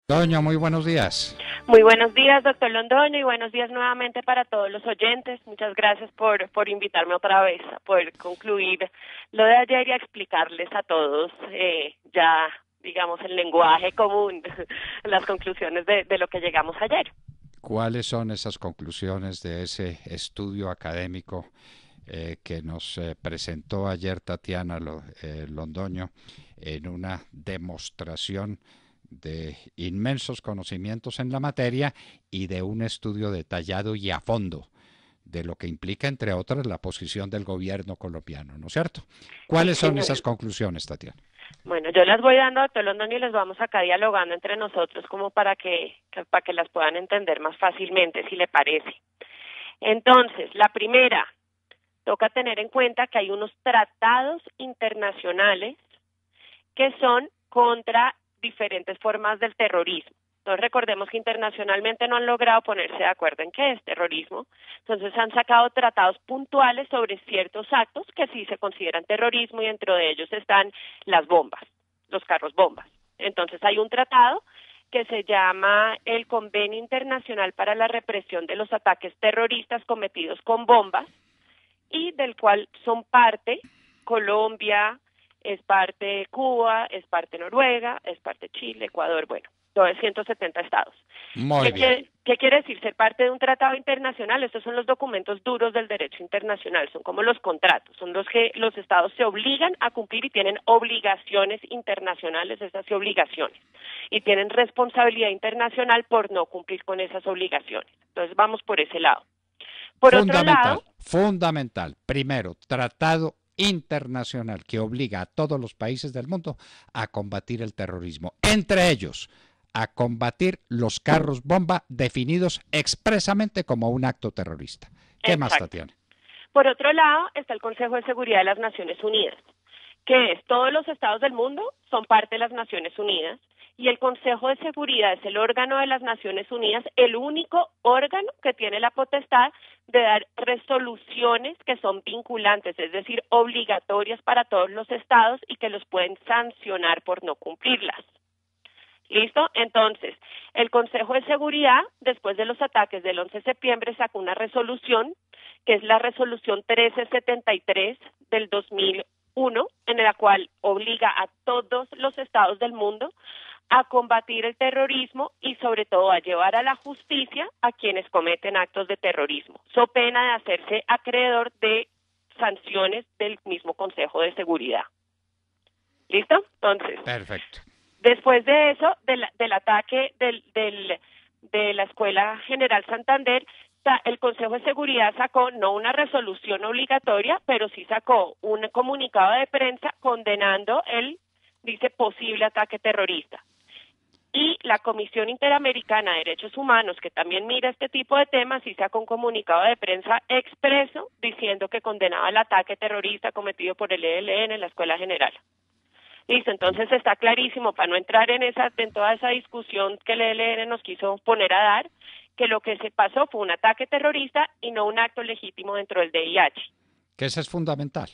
Doña, muy buenos días. Muy buenos días, doctor Londoño, y buenos días nuevamente para todos los oyentes. Muchas gracias por invitarme otra vez a poder concluir lo de ayer y a explicarles a todos ya, digamos, el lenguaje común, las conclusiones de lo que llegamos ayer. ¿Cuáles son esas conclusiones de ese estudio académico que nos presentó ayer Tatiana Londoño en una demostración de inmensos conocimientos en la materia y de un estudio detallado y a fondo de lo que implica, entre otras, la posición del gobierno colombiano, ¿no es cierto? Sí, ¿Cuáles son esas señor. conclusiones, Tatiana? Bueno, yo las voy dando, doctor Londoño, y les vamos acá dialogando entre nosotros como para que las puedan entender más fácilmente, si le parece. Entonces, la primera, toca tener en cuenta que hay unos tratados internacionales que son contra diferentes formas del terrorismo. Entonces recordemos que internacionalmente no han logrado ponerse de acuerdo en qué es terrorismo. Entonces han sacado tratados puntuales sobre ciertos actos que sí se consideran terrorismo y dentro de ellos están las bombas, los carros bombas. Entonces hay un tratado que se llama el Convenio Internacional para la Represión de los Ataques Terroristas Cometidos con Bombas y del cual son parte Colombia, es parte Cuba, es parte Noruega, es parte Chile, Ecuador, bueno, todo es 170 estados. Muy bien. ¿Qué quiere decir ser parte de un tratado internacional? Estos son los documentos duros del derecho internacional, son como los contratos, son los que los estados se obligan a cumplir y tienen obligaciones internacionales, esas obligaciones, y tienen responsabilidad internacional por no cumplir con esas obligaciones. Entonces vamos por ese lado. Por otro Fundamental, lado, fundamental. Primero, tratado internacional que obliga a todos los países del mundo a combatir el terrorismo, entre ellos a combatir los carros bomba definidos expresamente como un acto terrorista. ¿Qué más, exacto. Tatiana? Por otro lado, está el Consejo de Seguridad de las Naciones Unidas, que es todos los estados del mundo son parte de las Naciones Unidas y el Consejo de Seguridad es el órgano de las Naciones Unidas, el único órgano que tiene la potestad de dar resoluciones que son vinculantes, es decir, obligatorias para todos los estados y que los pueden sancionar por no cumplirlas. ¿Listo? Entonces, el Consejo de Seguridad, después de los ataques del 11 de septiembre, sacó una resolución, que es la resolución 1373 del 2001, en la cual obliga a todos los estados del mundo a combatir el terrorismo y sobre todo a llevar a la justicia a quienes cometen actos de terrorismo, so pena de hacerse acreedor de sanciones del mismo Consejo de Seguridad. ¿Listo? Entonces, Perfecto. después de eso, del ataque de la Escuela General Santander, el Consejo de Seguridad sacó no una resolución obligatoria, pero sí sacó un comunicado de prensa condenando dice, posible ataque terrorista. Y la Comisión Interamericana de Derechos Humanos, que también mira este tipo de temas, sí sacó un comunicado de prensa expreso diciendo que condenaba el ataque terrorista cometido por el ELN en la Escuela General. Listo, entonces está clarísimo, para no entrar en toda esa discusión que el ELN nos quiso poner a dar, que lo que se pasó fue un ataque terrorista y no un acto legítimo dentro del DIH. Que ese es fundamental.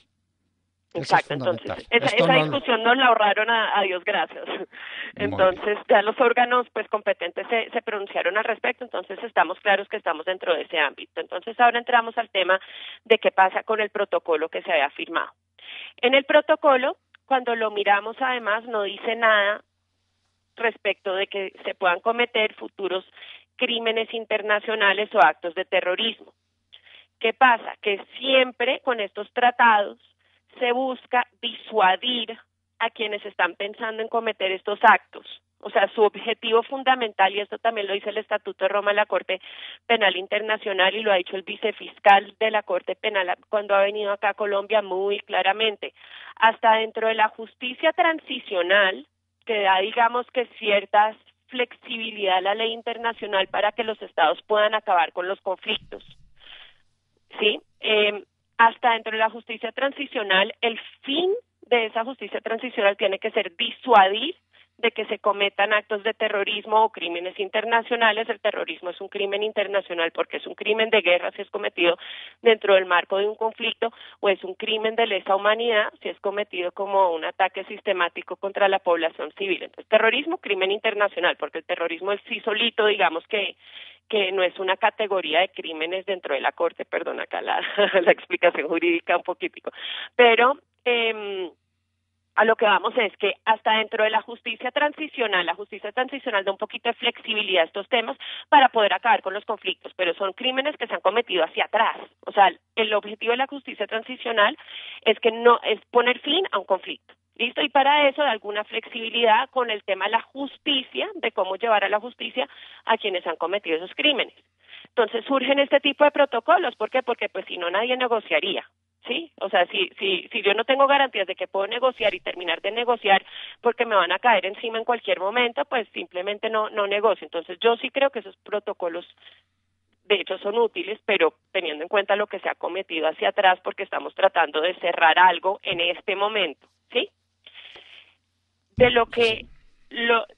Ese es Exacto, entonces fundamental. Esto esa no lo... discusión nos la ahorraron a Dios gracias. Muy bien. Entonces ya los órganos pues competentes se pronunciaron al respecto, entonces estamos claros que estamos dentro de ese ámbito. Entonces ahora entramos al tema de qué pasa con el protocolo que se había firmado. En el protocolo, cuando lo miramos además, no dice nada respecto de que se puedan cometer futuros crímenes internacionales o actos de terrorismo. ¿Qué pasa? Que siempre con estos tratados se busca disuadir a quienes están pensando en cometer estos actos. O sea, su objetivo fundamental, y esto también lo dice el Estatuto de Roma de la Corte Penal Internacional y lo ha dicho el vicefiscal de la Corte Penal cuando ha venido acá a Colombia muy claramente, hasta dentro de la justicia transicional, que da, digamos, que cierta flexibilidad a la ley internacional para que los estados puedan acabar con los conflictos. ¿Sí? Hasta dentro de la justicia transicional, el fin de esa justicia transicional tiene que ser disuadir de que se cometan actos de terrorismo o crímenes internacionales. El terrorismo es un crimen internacional porque es un crimen de guerra si es cometido dentro del marco de un conflicto, o es un crimen de lesa humanidad si es cometido como un ataque sistemático contra la población civil. Entonces, terrorismo, crimen internacional, porque el terrorismo es sí solito, digamos que no es una categoría de crímenes dentro de la Corte, perdón, acá la explicación jurídica un poquitico, pero a lo que vamos es que hasta dentro de la justicia transicional da un poquito de flexibilidad a estos temas para poder acabar con los conflictos, pero son crímenes que se han cometido hacia atrás. O sea, el objetivo de la justicia transicional es que no es poner fin a un conflicto. ¿Listo? Y para eso da alguna flexibilidad con el tema de la justicia, de cómo llevar a la justicia a quienes han cometido esos crímenes. Entonces surgen este tipo de protocolos. ¿Por qué? Porque pues si no nadie negociaría. ¿Sí? O sea, si yo no tengo garantías de que puedo negociar y terminar de negociar porque me van a caer encima en cualquier momento, pues simplemente no negocio. Entonces yo sí creo que esos protocolos de hecho son útiles, pero teniendo en cuenta lo que se ha cometido hacia atrás, porque estamos tratando de cerrar algo en este momento, ¿sí? De lo que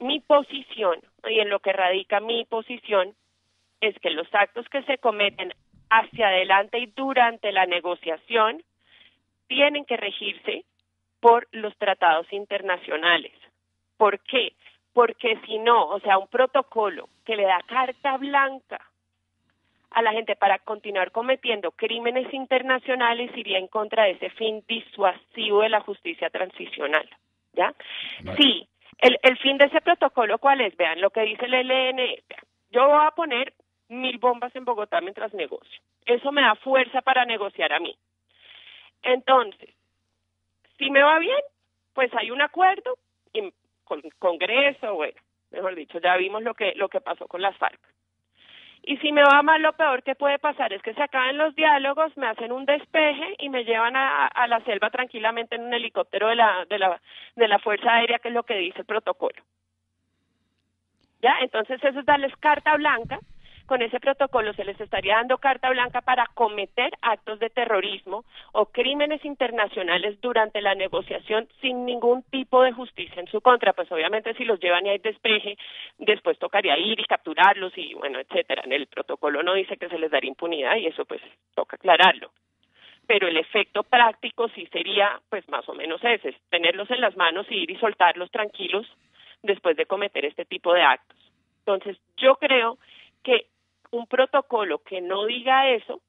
mi posición y en lo que radica mi posición es que los actos que se cometen hacia adelante y durante la negociación tienen que regirse por los tratados internacionales. ¿Por qué? Porque si no, o sea, un protocolo que le da carta blanca a la gente para continuar cometiendo crímenes internacionales iría en contra de ese fin disuasivo de la justicia transicional, ¿ya? No. Sí, el fin de ese protocolo, ¿cuál es? Vean lo que dice el ELN. Yo voy a poner 1000 bombas en Bogotá mientras negocio. Eso me da fuerza para negociar a mí. Entonces, si me va bien, pues hay un acuerdo y con Congreso, bueno, mejor dicho, ya vimos lo que pasó con las FARC. Y si me va mal, lo peor que puede pasar es que se acaben los diálogos, me hacen un despeje y me llevan a la selva tranquilamente en un helicóptero de la Fuerza Aérea, que es lo que dice el protocolo. ¿Ya? Entonces eso es darles carta blanca. Con ese protocolo se les estaría dando carta blanca para cometer actos de terrorismo o crímenes internacionales durante la negociación sin ningún tipo de justicia en su contra. Pues obviamente si los llevan y hay despeje, después tocaría ir y capturarlos y bueno, etcétera. En el protocolo no dice que se les daría impunidad y eso pues toca aclararlo. Pero el efecto práctico sí sería pues más o menos ese, es tenerlos en las manos y ir y soltarlos tranquilos después de cometer este tipo de actos. Entonces yo creo que un protocolo que no diga eso,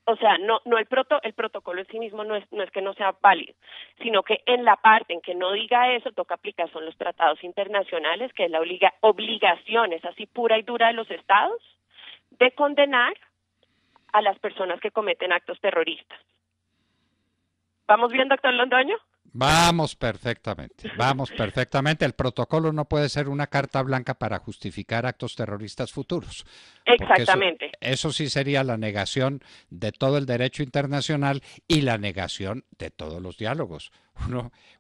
o sea, no el protocolo en sí mismo no es que no sea válido, sino que en la parte en que no diga eso toca aplicar son los tratados internacionales, que es la obligación, es así pura y dura de los estados, de condenar a las personas que cometen actos terroristas. ¿Vamos bien, doctor Londoño? Vamos perfectamente. El protocolo no puede ser una carta blanca para justificar actos terroristas futuros. Exactamente. Eso sí sería la negación de todo el derecho internacional y la negación de todos los diálogos.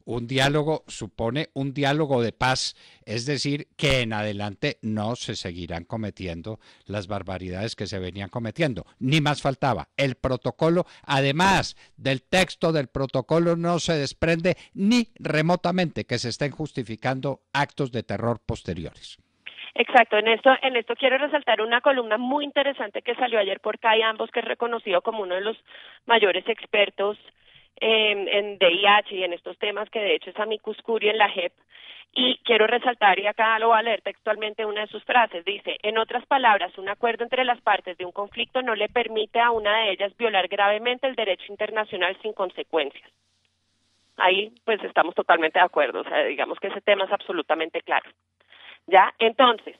Un diálogo supone un diálogo de paz, es decir, que en adelante no se seguirán cometiendo las barbaridades que se venían cometiendo. Ni más faltaba. El protocolo, además del texto del protocolo, no se desprende ni remotamente que se estén justificando actos de terror posteriores. Exacto, en esto quiero resaltar una columna muy interesante que salió ayer por Kai Ambos, que es reconocido como uno de los mayores expertos en DIH y en estos temas, que de hecho es amicus curiae en la JEP, y quiero resaltar, y acá lo voy a leer textualmente una de sus frases, dice: en otras palabras, un acuerdo entre las partes de un conflicto no le permite a una de ellas violar gravemente el derecho internacional sin consecuencias. Ahí pues estamos totalmente de acuerdo, o sea, digamos que ese tema es absolutamente claro. ¿Ya? Entonces,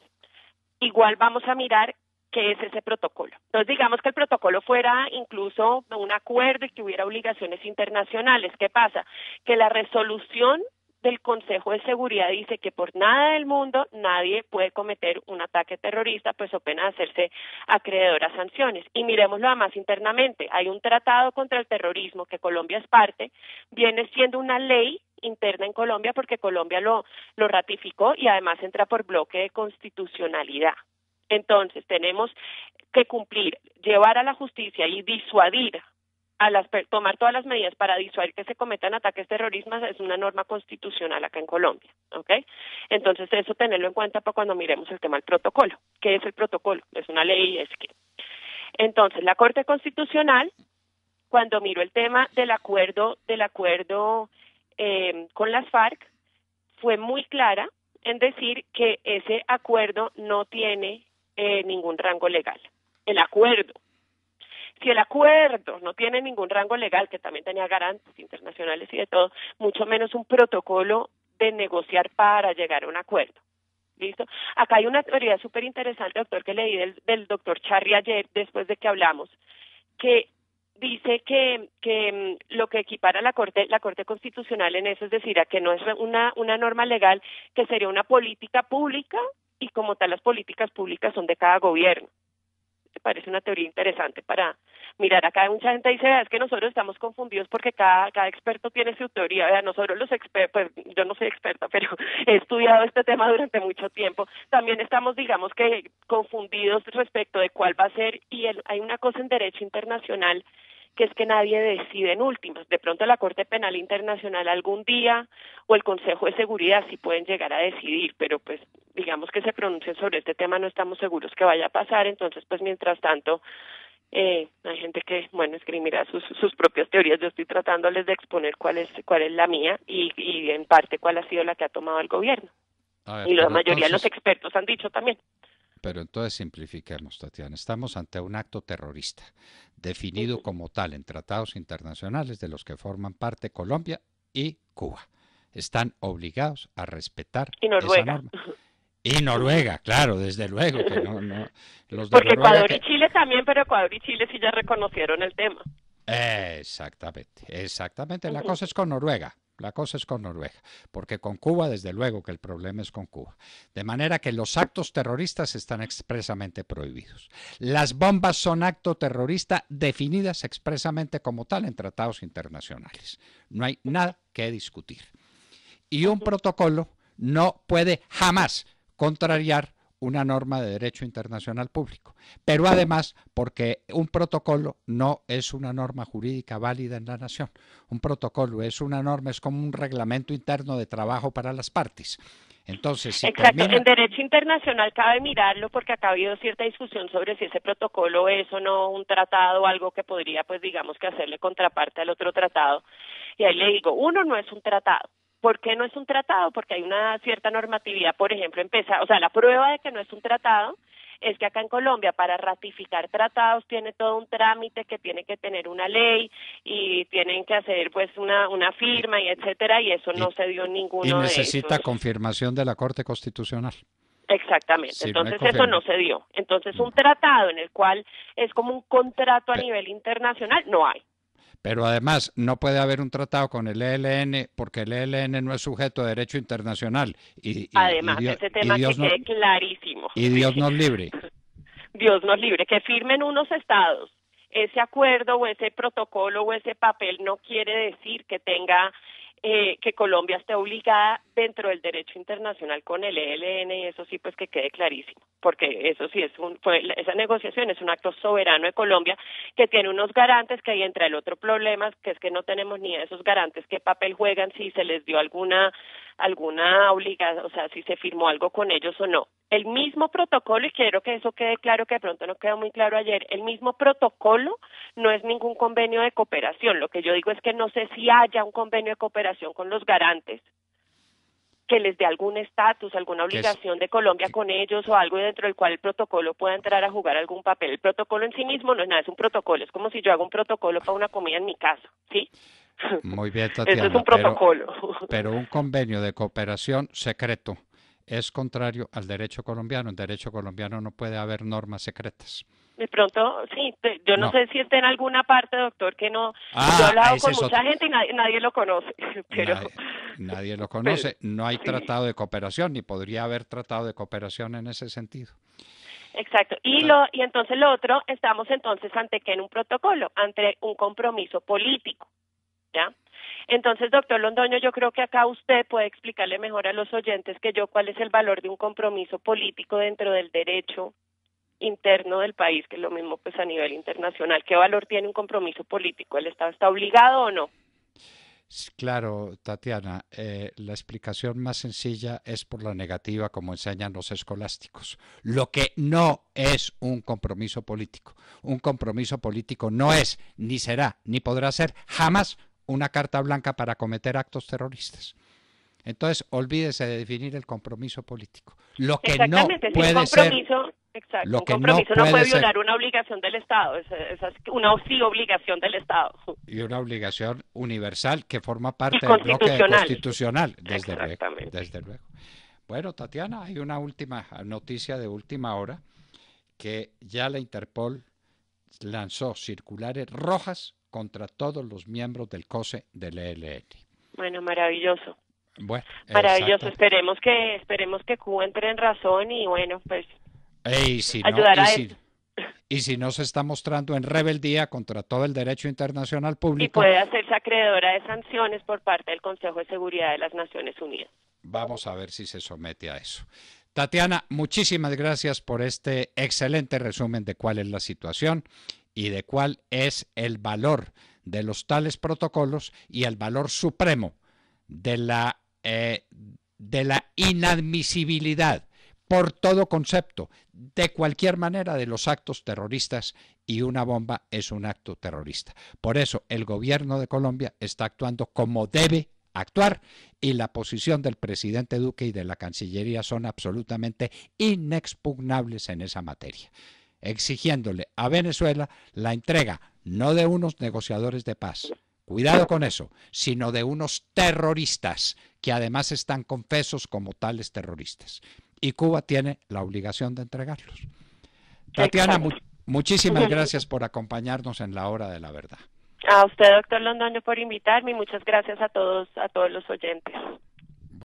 igual vamos a mirar qué es ese protocolo. Entonces, digamos que el protocolo fuera incluso un acuerdo y que hubiera obligaciones internacionales. ¿Qué pasa? Que la resolución del Consejo de Seguridad dice que por nada del mundo nadie puede cometer un ataque terrorista, pues o pena de hacerse acreedor a sanciones. Y miremoslo además internamente. Hay un tratado contra el terrorismo que Colombia es parte, viene siendo una ley interna en Colombia porque Colombia lo ratificó y además entra por bloque de constitucionalidad. Entonces tenemos que cumplir, llevar a la justicia y disuadir tomar todas las medidas para disuadir que se cometan ataques terroristas es una norma constitucional acá en Colombia, ¿ok? Entonces eso tenerlo en cuenta para cuando miremos el tema del protocolo. ¿Qué es el protocolo? Es una ley, es que. Entonces la Corte Constitucional, cuando miró el tema del acuerdo con las FARC, fue muy clara en decir que ese acuerdo no tiene ningún rango legal. El acuerdo. Si el acuerdo no tiene ningún rango legal, que también tenía garantes internacionales y de todo, mucho menos un protocolo de negociar para llegar a un acuerdo. ¿Listo? Acá hay una teoría súper interesante, doctor, que leí del doctor Charry ayer, después de que hablamos, que dice que lo que equipara la Corte Constitucional en eso, es decir, a que no es una norma legal, que sería una política pública, y como tal las políticas públicas son de cada gobierno. Me parece una teoría interesante para mirar. Acá mucha gente dice, es que nosotros estamos confundidos porque cada experto tiene su teoría. Vea, nosotros los expertos, pues yo no soy experta, pero he estudiado este tema durante mucho tiempo. También estamos, digamos que, confundidos respecto de cuál va a ser, y hay una cosa en derecho internacional que es que nadie decide en últimas. De pronto la Corte Penal Internacional algún día o el Consejo de Seguridad sí pueden llegar a decidir, pero pues digamos que se pronuncien sobre este tema, no estamos seguros que vaya a pasar. Entonces pues mientras tanto hay gente que, bueno, escribirá sus propias teorías. Yo estoy tratándoles de exponer cuál es la mía y en parte cuál ha sido la que ha tomado el gobierno. Y la mayoría de los expertos han dicho también. Pero entonces simplifiquemos, Tatiana. Estamos ante un acto terrorista, definido como tal en tratados internacionales de los que forman parte Colombia y Cuba. Están obligados a respetar esa norma. Y Noruega, claro, desde luego que no los de porque Noruega Ecuador y Chile también, pero Ecuador y Chile sí ya reconocieron el tema. Exactamente. La cosa es con Noruega. Porque con Cuba, desde luego que el problema es con Cuba. De manera que los actos terroristas están expresamente prohibidos. Las bombas son acto terrorista definidas expresamente como tal en tratados internacionales. No hay nada que discutir. Y un protocolo no puede jamás contrariar una norma de derecho internacional público. Pero además, porque un protocolo no es una norma jurídica válida en la nación. Un protocolo es una norma, es como un reglamento interno de trabajo para las partes. Entonces, si exacto, en derecho internacional cabe mirarlo porque acá ha habido cierta discusión sobre si ese protocolo es o no un tratado o algo que podría, pues digamos que hacerle contraparte al otro tratado. Y ahí le digo, uno no es un tratado. ¿Por qué no es un tratado? Porque hay una cierta normatividad, por ejemplo, la prueba de que no es un tratado es que acá en Colombia para ratificar tratados tiene todo un trámite que tiene que tener una ley y tienen que hacer pues una firma y etcétera, y eso no se dio en ninguno de esos. Y necesita confirmación de la Corte Constitucional. Exactamente, sí, entonces no eso no se dio. Entonces un tratado en el cual es como un contrato a nivel internacional, no hay. Pero además no puede haber un tratado con el ELN porque el ELN no es sujeto de derecho internacional. Además, ese tema que quede clarísimo. Y Dios nos libre. Dios nos libre. Que firmen unos estados ese acuerdo o ese protocolo o ese papel no quiere decir que tenga que Colombia esté obligada dentro del derecho internacional con el ELN, y eso sí pues que quede clarísimo, porque eso sí esa negociación es un acto soberano de Colombia que tiene unos garantes que hay. Entre el otro problema que es que no tenemos ni esos garantes qué papel juegan, si se les dio alguna obligación, o sea, si se firmó algo con ellos o no. El mismo protocolo, y quiero que eso quede claro, que de pronto no quedó muy claro ayer, el mismo protocolo no es ningún convenio de cooperación. Lo que yo digo es que no sé si haya un convenio de cooperación con los garantes que les dé algún estatus, alguna obligación de Colombia con ellos o algo dentro del cual el protocolo pueda entrar a jugar algún papel. El protocolo en sí mismo no es nada, es un protocolo. Es como si yo hago un protocolo para una comida en mi casa, ¿sí? Muy bien, Tatiana. Eso es un protocolo. Pero un convenio de cooperación secreto es contrario al derecho colombiano. En derecho colombiano no puede haber normas secretas. De pronto, sí, yo no sé si está en alguna parte, doctor, que no. Yo he hablado con mucha gente y nadie lo conoce. Pero nadie lo conoce. No hay tratado de cooperación, ni podría haber tratado de cooperación en ese sentido. Exacto. Y entonces lo otro, estamos entonces ante ¿qué? En un protocolo, ante un compromiso político, ¿ya? Entonces, doctor Londoño, yo creo que acá usted puede explicarle mejor a los oyentes que yo cuál es el valor de un compromiso político dentro del derecho interno del país, que es lo mismo pues a nivel internacional. ¿Qué valor tiene un compromiso político? ¿El Estado está obligado o no? Claro, Tatiana, la explicación más sencilla es por la negativa, como enseñan los escolásticos. Lo que no es un compromiso político. Un compromiso político no es, ni será, ni podrá ser jamás una carta blanca para cometer actos terroristas. Entonces, olvídese de definir el compromiso político. Lo que no Exactamente, si un puede ser, compromiso, exacto, lo un que no compromiso no puede puede ser, violar una obligación del Estado, esa es una sí obligación del Estado y una obligación universal que forma y parte del bloque constitucional. constitucional, Exactamente. desde luego. Bueno, Tatiana, hay una última noticia de última hora que ya la Interpol lanzó circulares rojas contra todos los miembros del COSE del ELN. Bueno, maravilloso. Bueno, Maravilloso. exacto. Esperemos que Cuba entre en razón y bueno, pues Y si no, ayudar a esto. y si no se está mostrando en rebeldía contra todo el derecho internacional Y público, puede hacerse acreedora de sanciones por parte del Consejo de Seguridad de las Naciones Unidas. vamos a ver si se somete a eso. Tatiana, muchísimas gracias por este excelente resumen de cuál es la situación y de cuál es el valor de los tales protocolos y el valor supremo de la inadmisibilidad por todo concepto, de cualquier manera, de los actos terroristas, y una bomba es un acto terrorista. Por eso el gobierno de Colombia está actuando como debe actuar y la posición del presidente Duque y de la Cancillería son absolutamente inexpugnables en esa materia, exigiéndole a Venezuela la entrega no de unos negociadores de paz, cuidado con eso, sino de unos terroristas que además están confesos como tales terroristas. Y Cuba tiene la obligación de entregarlos. Tatiana, muchísimas gracias por acompañarnos en la hora de la verdad. A usted, doctor Londoño, por invitarme y muchas gracias a todos los oyentes.